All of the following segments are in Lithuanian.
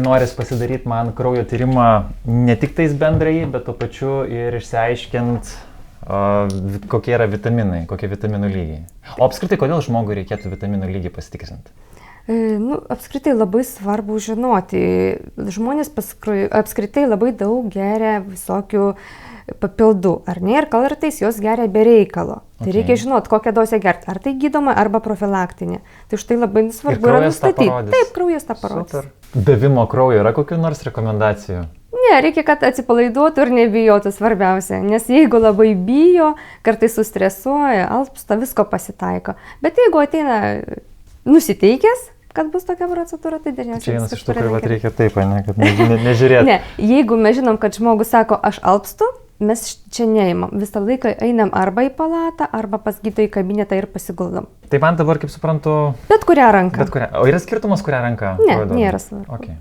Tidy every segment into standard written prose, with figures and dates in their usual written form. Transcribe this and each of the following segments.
Noris pasidaryti man kraujo tyrimą ne tik tais bendrai, bet tuo pačiu ir išsiaiškint, kokie yra vitaminai, kokie vitaminų lygiai. O apskritai, kodėl žmogui reikėtų vitaminų lygį pasitikrinti? Apskritai labai svarbu žinoti. Žmonės apskritai labai daug geria visokių papildų, ar ne? Ir kartais jos geria be reikalo. Tai reikia žinoti, kokią dozę gerti. Ar tai gydoma, arba profilaktinė. Tai štai labai svarbu yra nustatyti. Taip, kraujas tą parodys. Super. Davimo kraujo yra kokių nors rekomendacijų? Ne, reikia, kad atsipalaiduotų ir nebijotų, svarbiausia. Nes jeigu labai bijo, kartais sustresuoja, alpsta, visko pasitaiko. Bet jeigu ateina nusiteikęs, kad bus tokia procedūra, tai dažniausiai... Čia vienas iš tų, kur reikia taip, ne, kad nežiūrėti. Ne, jeigu mes žinom, kad žmogus sako, aš alpstu, mes čia neimam. Visą laiką einam arba į palatą, arba pas gydytoją kabinetą ir pasiguldom. Tai man dabar, kaip suprantu... Bet kurią ranką. Bet kurią. O yra skirtumas, kurią ranką? Ne, nėra svarbu. Okay.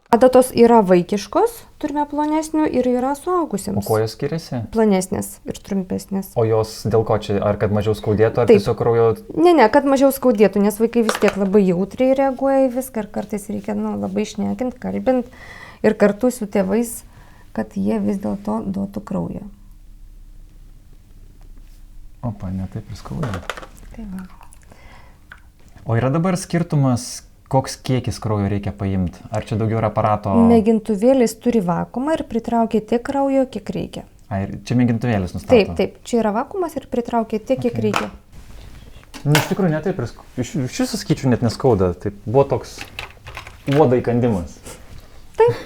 Adatos yra vaikiškos, turime plonesnių, ir yra suaugusiems. O kuo jos skiriasi? Plonesnės ir trumpesnės. O jos dėl ko čia? Ar kad mažiau skaudėtų, ar tiesiog kraujo... Ne, kad mažiau skaudėtų, nes vaikai vis tiek labai jautriai reaguoja į viską ir kartais reikia labai šnekint, kalbint ir kartu su tėvais, kad jie vis dėlto duotų kraujo. Opa, ne taip ir skauda. Tai va. O yra dabar skirtumas, koks kiekis kraujo reikia paimti? Ar čia daugiau yra aparato? Mėgintuvėlis turi vakuumą ir pritraukia tiek kraujo, kiek reikia. Ir čia mėgintuvėlis nustato? Taip, taip. Čia yra vakuumas ir pritraukia tiek, kiek reikia. Iš tikrųjų, ne taip. Iš visų skyčių net neskauda. Taip, buvo toks uodo įkandimas. Taip.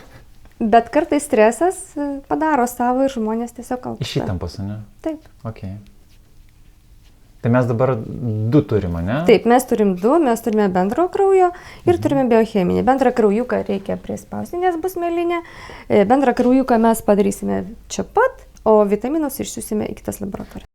Bet kartais stresas padaro savo ir žmonės tiesiog alpsta. Iš įtampos, ne? Taip. Okay. Tai mes dabar 2 turime, ne? Taip, mes turim 2, mes turime bendro kraujo ir turime biocheminį. Bendrą kraujuką reikia prispausti, nes bus mėlynė. Bendrą kraujuką mes padarysime čia pat, o vitaminus išsiųsime į kitas laboratorijas.